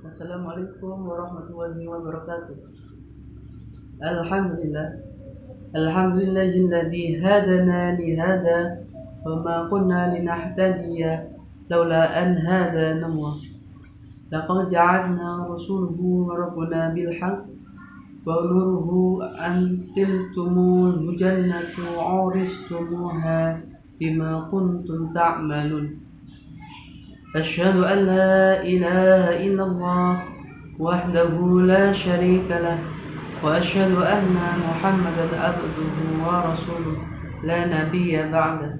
Assalamualaikum warahmatullahi wabarakatuh. Alhamdulillah. Alhamdulillahilladzi hadana li hada wa ma kunna linahtadiya laula an hadana Allah. Laqad ja'alna rasuluhu rabbuna bil haqq wa nuruhu antiltumul jannatu uristumuha bima kuntum ta'malun. أشهد أن لا إله إلا الله وحده لا شريك له وأشهد أن محمدا عبده ورسوله لا نبي بعده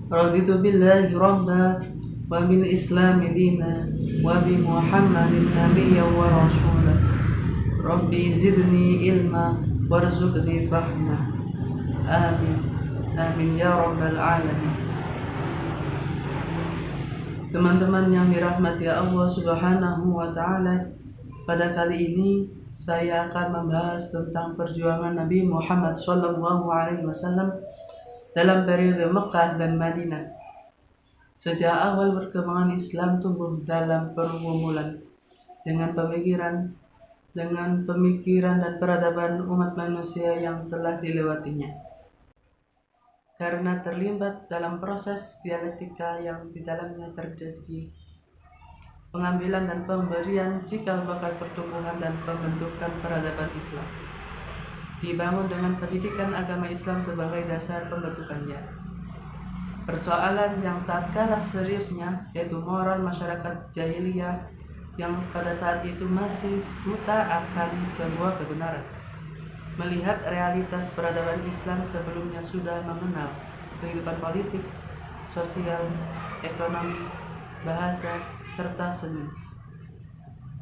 رضيت بالله ربا وبالإسلام دينا وبمحمد نبيا ورسولا ربي زدني علما وارزقني فهما آمين آمين يا رب العالمين. Teman-teman yang dirahmati Allah Subhanahu wa Ta'ala, pada kali ini saya akan membahas tentang perjuangan Nabi Muhammad SAW dalam periode Mekah dan Madinah. Sejak awal perkembangan Islam tumbuh dalam pergumulan dengan pemikiran dan peradaban umat manusia yang telah dilewatinya. Karena terlibat dalam proses dialektika yang di dalamnya terjadi pengambilan dan pemberian cikal bakal pertumbuhan dan pembentukan peradaban Islam, dibangun dengan pendidikan agama Islam sebagai dasar pembentukannya. Persoalan yang tak kalah seriusnya yaitu moral masyarakat jahiliyah yang pada saat itu masih buta akan sebuah kebenaran. Melihat realitas peradaban Islam sebelumnya sudah mengenal kehidupan politik, sosial, ekonomi, bahasa, serta seni.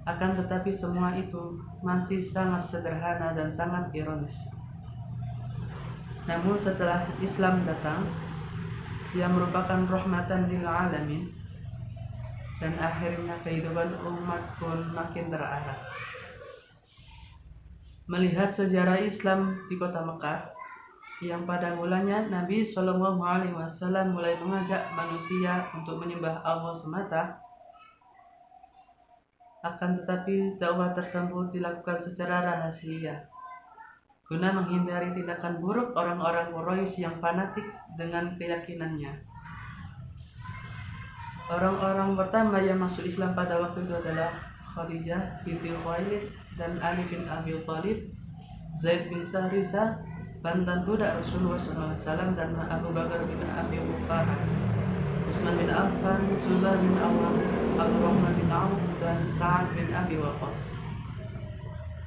Akan tetapi semua itu masih sangat sederhana dan sangat ironis. Namun setelah Islam datang, ia merupakan rahmatan lil alamin, dan akhirnya kehidupan umat pun makin terarah. Melihat sejarah Islam di kota Mekah, yang pada mulanya Nabi SAW mulai mengajak manusia untuk menyembah Allah semata, akan tetapi dakwah tersebut dilakukan secara rahasia, guna menghindari tindakan buruk orang-orang Quraisy yang fanatik dengan keyakinannya. Orang-orang pertama yang masuk Islam pada waktu itu adalah Khadijah binti Khuwailid dan Ali bin Abi Thalib, Zaid bin Sarisah, mantan budak Rasulullah SAW, dan Abu Bakar bin Abi Quhafah, Utsman bin Affan, Zubair bin Awam, Abdurrahman bin Auf, dan Sa'ad bin Abi Waqqas.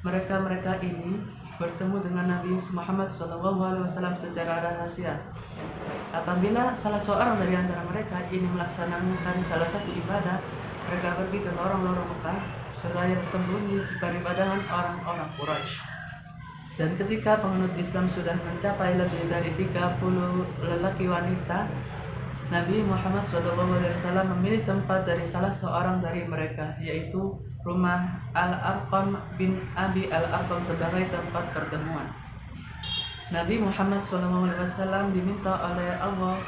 Mereka ini bertemu dengan Nabi Muhammad SAW secara rahasia. Apabila salah seorang dari antara mereka ini melaksanakan salah satu ibadah, mereka pergi ke lorong-lorong Mekah seraya bersembunyi di padangan orang-orang Quraisy. Dan ketika penganut Islam sudah mencapai lebih dari 30 lelaki wanita, Nabi Muhammad SAW memilih tempat dari salah seorang dari mereka, yaitu rumah Al-Arqam bin Abi Al-Arqam sebagai tempat pertemuan. Nabi Muhammad SAW diminta oleh Allah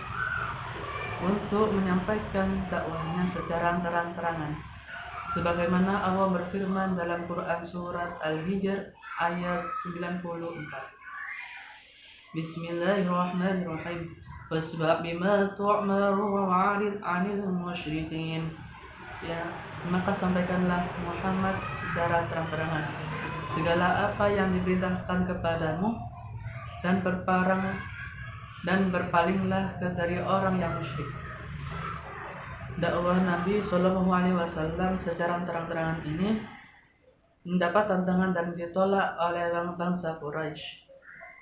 untuk menyampaikan dakwahnya secara terang-terangan, sebagaimana Allah berfirman dalam Quran surat Al-Hijr ayat 94. Bismillahirrahmanirrahim. Fasba' bima tu'maru wa'rid 'anil musyrikin. Ya, maka sampaikanlah Muhammad secara terang-terangan segala apa yang diperintahkan kepadamu, dan berpalinglah dari orang yang musyrik. Dakwah Nabi SAW secara terang-terangan ini mendapat tantangan dan ditolak oleh bangsa Quraisy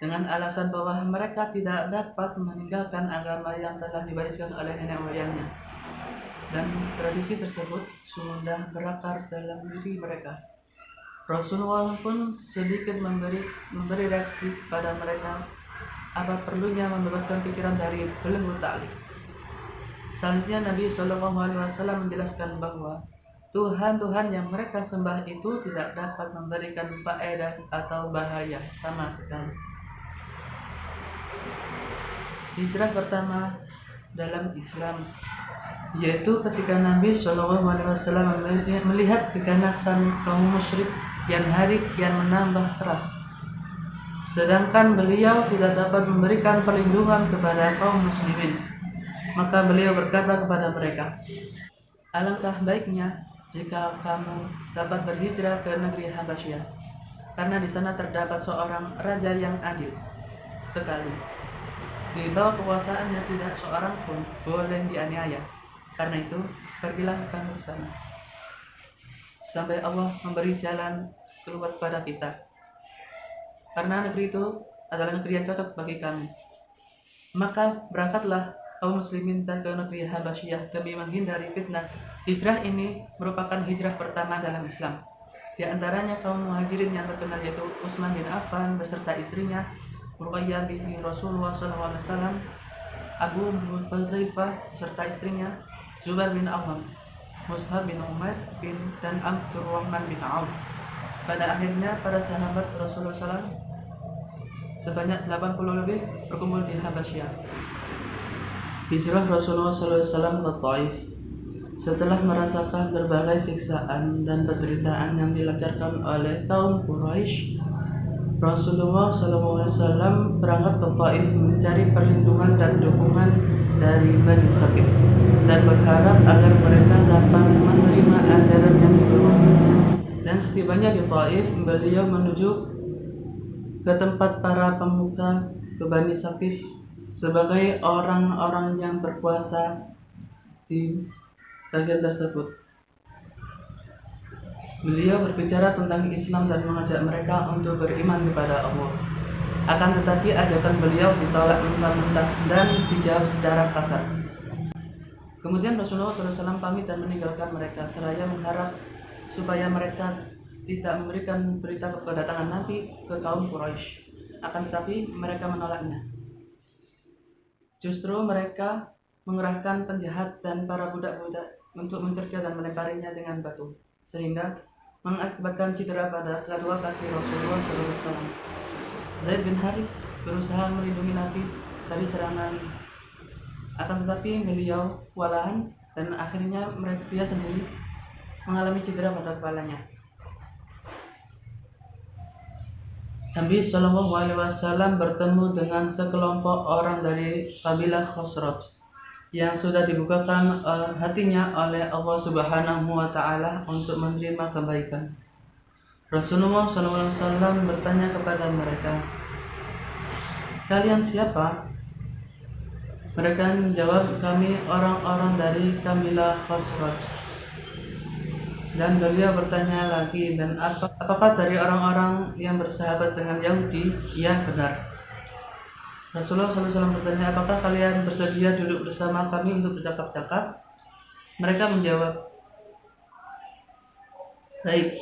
dengan alasan bahwa mereka tidak dapat meninggalkan agama yang telah diwariskan oleh nenek moyangnya, dan tradisi tersebut sudah berakar dalam diri mereka. Rasulullah pun sedikit memberi reaksi pada mereka apa perlunya membebaskan pikiran dari belenggu taklid. Selanjutnya Nabi SAW menjelaskan bahwa Tuhan yang mereka sembah itu tidak dapat memberikan faedah atau bahaya sama sekali. Hijrah pertama dalam Islam. yaitu ketika Nabi SAW melihat keganasan kaum musyrik kian menambah keras, sedangkan beliau tidak dapat memberikan perlindungan kepada kaum muslimin. Maka beliau berkata kepada mereka, alangkah baiknya jika kamu dapat berhijrah ke negeri Habasyah, karena di sana terdapat seorang raja yang adil sekali. Di bawah kekuasaannya tidak seorang pun boleh dianiaya. Karena itu, pergilah kamu ke sana sampai Allah memberi jalan keluar kepada kita. Karena negeri itu adalah negeri yang cocok bagi kami. Maka berangkatlah kaum muslimin dan ke negeri Habasyah demi menghindari fitnah. Hijrah ini merupakan hijrah pertama dalam Islam. Di antaranya kaum muhajirin yang terkenal yaitu Utsman bin Affan beserta istrinya, Ruqayyah binti Rasulullah SAW, Abu Huzaifah beserta istrinya, Zubair bin Awam, Mus'ab bin Umair dan Abdurrahman bin Auf. Pada akhirnya para sahabat Rasulullah SAW sebanyak 80 lebih berkumpul di Habasyah. Hijrah Rasulullah SAW ke Taif. Setelah merasakan berbagai siksaan dan penderitaan yang dilancarkan oleh kaum Quraisy, Rasulullah SAW berangkat ke Taif mencari perlindungan dan dukungan dari Bani Saqif dan berharap agar mereka dapat menerima ajaran yang dibawakan. Dan setibanya di Taif, beliau menuju ke tempat para pemuka ke Bani Saqif sebagai orang-orang yang berkuasa di bagian tersebut. Beliau berbicara tentang Islam dan mengajak mereka untuk beriman kepada Allah. Akan tetapi ajakan beliau ditolak mentah-mentah dan dijawab secara kasar. Kemudian Rasulullah SAW pamit dan meninggalkan mereka seraya mengharap supaya mereka tidak memberikan berita kedatangan Nabi ke kaum Quraisy. Akan tetapi mereka menolaknya. Justru mereka mengerahkan penjahat dan para budak-budak untuk mencerca dan melemparinya dengan batu, sehingga mengakibatkan cedera pada kedua kaki Rasulullah SAW. Zaid bin Haris berusaha melindungi Nabi dari serangan, akan tetapi beliau kewalahan dan akhirnya dia sendiri mengalami cedera pada kepalanya. Nabi SAW bertemu dengan sekelompok orang dari kabilah Khosraj yang sudah dibukakan hatinya oleh Allah Subhanahu wa Ta'ala untuk menerima kebaikan. Rasulullah SAW bertanya kepada mereka, kalian siapa? Mereka menjawab, kami orang-orang dari kabilah Khosraj. Dan beliau bertanya lagi, dan apakah dari orang-orang yang bersahabat dengan Yahudi? Ya, benar. Rasulullah SAW bertanya, apakah kalian bersedia duduk bersama kami untuk bercakap-cakap? Mereka menjawab, baik.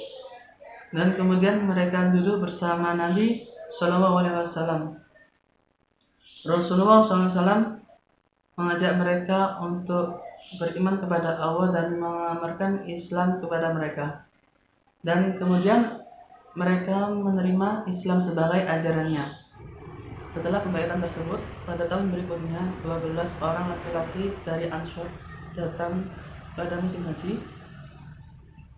Dan kemudian mereka duduk bersama Nabi SAW. Rasulullah SAW mengajak mereka untuk beriman kepada Allah dan mengamalkan Islam kepada mereka. Dan kemudian mereka menerima Islam sebagai ajarannya. Setelah pembaiatan tersebut, pada tahun berikutnya 12 orang laki-laki dari Ansor datang pada musim haji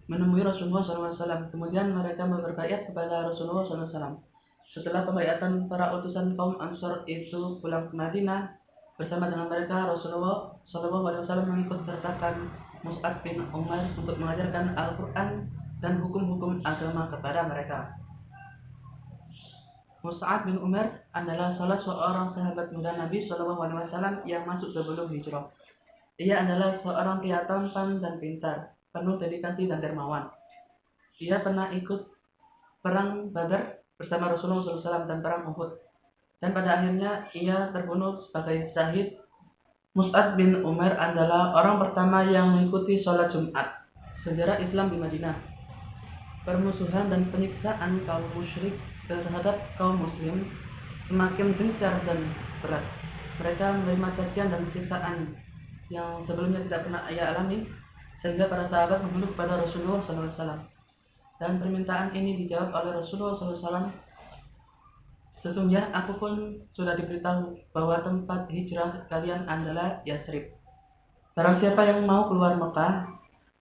menemui Rasulullah SAW. Kemudian mereka berbaiat kepada Rasulullah SAW. Setelah pembaiatan, para utusan kaum Ansor itu pulang ke Madinah. Bersama dengan mereka, Rasulullah SAW mengikut sertakan Mus'ab bin Umair untuk mengajarkan Al-Quran dan hukum-hukum agama kepada mereka. Mus'ab bin Umair adalah salah seorang sahabat muda Nabi SAW yang masuk sebelum hijrah. Ia adalah seorang pria tampan dan pintar, penuh dedikasi dan dermawan. Ia pernah ikut perang Badar bersama Rasulullah SAW dan perang Uhud. Dan pada akhirnya ia terbunuh sebagai syahid. Mus'ab bin Umair adalah orang pertama yang mengikuti sholat Jumat. Sejarah Islam di Madinah. Permusuhan dan penyiksaan kaum musyrik terhadap kaum muslim semakin gencar dan berat. Mereka menerima cacian dan siksaan yang sebelumnya tidak pernah ia alami, sehingga para sahabat membunuh kepada Rasulullah SAW. Dan permintaan ini dijawab oleh Rasulullah SAW, sesungguhnya aku pun sudah diberitahu bahwa tempat hijrah kalian adalah Yatsrib. Barang siapa yang mau keluar Mekah,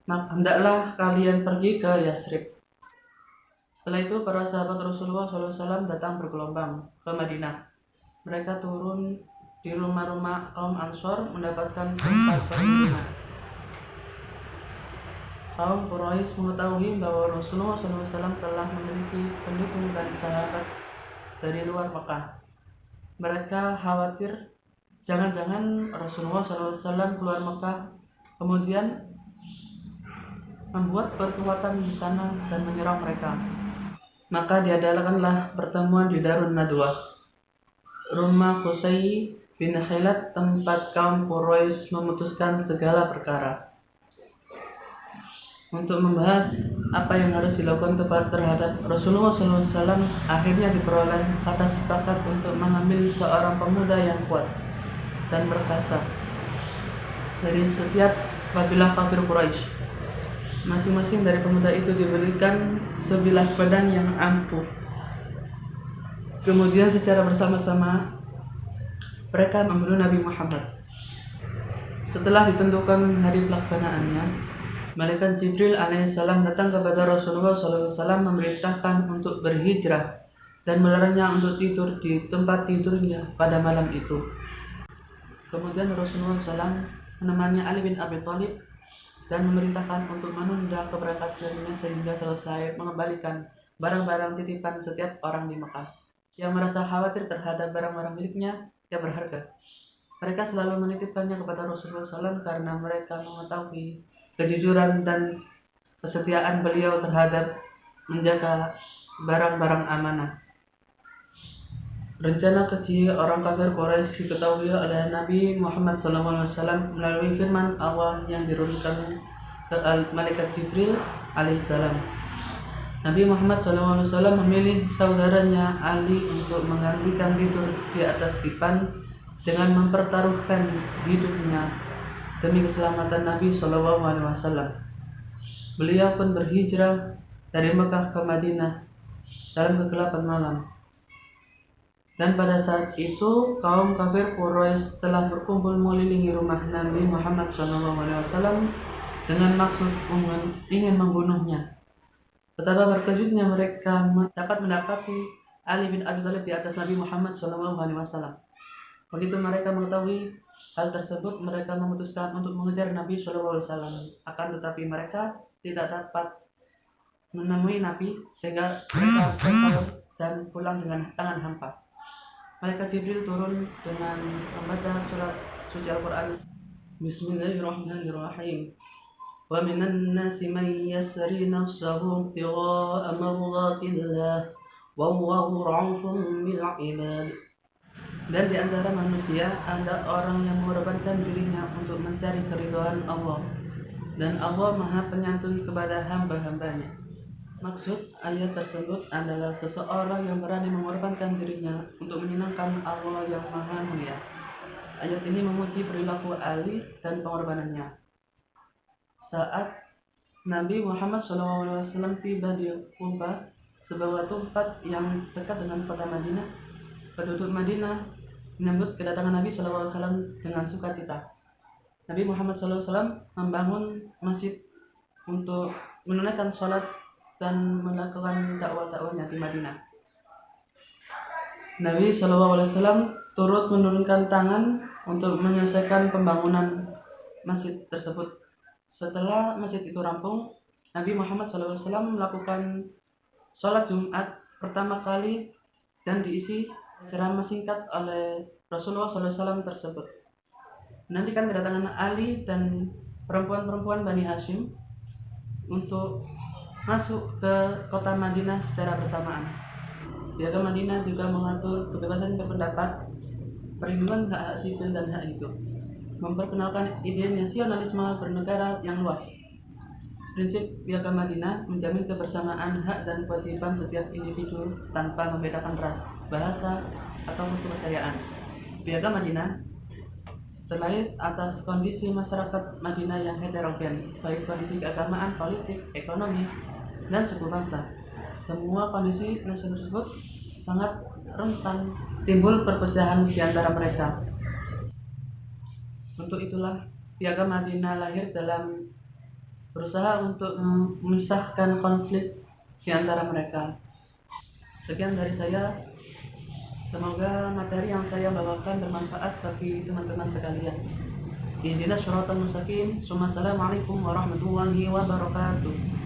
maka hendaklah kalian pergi ke Yasrib. Setelah itu para sahabat Rasulullah SAW datang bergelombang ke Madinah. Mereka turun di rumah-rumah kaum Ansor mendapatkan tempat perlindungan. Kaum Quraisy mengetahui bahwa Rasulullah SAW telah memiliki pendukung dan sahabat dari luar Mekah. Mereka khawatir jangan-jangan Rasulullah SAW keluar Mekah kemudian membuat perkuatan di sana dan menyerang mereka. Maka diadakanlah pertemuan di Darun Nadwa, rumah Qusay bin Khailat, tempat kaum Quraisy memutuskan segala perkara. Untuk membahas apa yang harus dilakukan terhadap Rasulullah SAW, akhirnya diperoleh kata sepakat untuk mengambil seorang pemuda yang kuat dan perkasa dari setiap kabilah kafir Quraisy. Masing-masing dari pemuda itu diberikan sebilah pedang yang ampuh. Kemudian secara bersama-sama mereka membunuh Nabi Muhammad. Setelah ditentukan hari pelaksanaannya, malaikat Jibril alaihissalam datang kepada Rasulullah SAW memerintahkan untuk berhijrah dan melarangnya untuk tidur di tempat tidurnya pada malam itu. Kemudian Rasulullah SAW menemani Ali bin Abi Thalib dan memerintahkan untuk menunda keberangkatannya sehingga selesai mengembalikan barang-barang titipan setiap orang di Mekah yang merasa khawatir terhadap barang-barang miliknya yang berharga. Mereka selalu menitipkannya kepada Rasulullah SAW karena mereka mengetahui kejujuran dan kesetiaan beliau terhadap menjaga barang-barang amanah. Rencana keji orang kafir Quraisy diketahui oleh Nabi Muhammad SAW melalui firman Allah yang diturunkan ke malaikat Jibril alaihissalam. Nabi Muhammad SAW memilih saudaranya Ali untuk menggantikan tidur di atas dipan dengan mempertaruhkan hidupnya demi keselamatan Nabi SAW. Beliau pun berhijrah dari Mekah ke Madinah dalam kegelapan malam. Dan pada saat itu kaum kafir Quraisy telah berkumpul mengelilingi rumah Nabi Muhammad SAW dengan maksud ingin membunuhnya. Betapa berkejutnya mereka dapat mendapati Ali bin Abi Thalib di atas Nabi Muhammad SAW. Begitu mereka mengetahui hal tersebut, mereka memutuskan untuk mengejar Nabi SAW. Akan tetapi mereka tidak dapat menemui Nabi sehingga mereka kabur dan pulang dengan tangan hampa. Malaikat Jibril turun dengan membaca surat suci Al-Quran. Bismillahirrahmanirrahim. Wa minan nasi man yasri nafsahu ibtigha'a mardatillah wallahu ra'ufun bil 'ibad. Dan di antara manusia ada orang yang mengorbankan dirinya untuk mencari keridhaan Allah, dan Allah Maha Penyantun kepada hamba-hambanya. Maksud ayat tersebut adalah seseorang yang berani mengorbankan dirinya untuk menyenangkan Allah yang Maha Mulia. Ayat ini memuji perilaku Ali dan pengorbanannya. Saat Nabi Muhammad SAW tiba di Kuba, sebuah tempat yang dekat dengan kota Madinah, penduduk Madinah menyambut kedatangan Nabi SAW dengan sukacita. Nabi Muhammad SAW membangun masjid untuk menunaikan sholat dan melakukan dakwah-dakwahnya di Madinah. Nabi SAW turut menurunkan tangan untuk menyelesaikan pembangunan masjid tersebut. Setelah masjid itu rampung, Nabi Muhammad SAW melakukan sholat Jumat pertama kali dan diisi ceramah singkat oleh Rasulullah SAW tersebut. Menantikan kedatangan Ali dan perempuan-perempuan Bani Hashim untuk masuk ke kota Madinah secara bersamaan. Piagam Madinah juga mengatur kebebasan berpendapat, perlindungan hak-hak sipil dan hak hidup, memperkenalkan ide nasionalisme bernegara yang luas. Prinsip Piagam Madinah menjamin kebersamaan hak dan kewajiban setiap individu tanpa membedakan ras, bahasa, atau kepercayaan. Piagam Madinah terlahir atas kondisi masyarakat Madinah yang heterogen, baik kondisi keagamaan, politik, ekonomi, dan suku bangsa. Semua kondisi nasional tersebut sangat rentan timbul perpecahan di antara mereka. Untuk itulah piagam Madinah lahir dalam berusaha untuk memisahkan konflik di antara mereka. Sekian dari saya. Semoga materi yang saya bawakan bermanfaat bagi teman-teman sekalian. Ihdinas syiratal mustaqim. Assalamualaikum warahmatullahi wabarakatuh.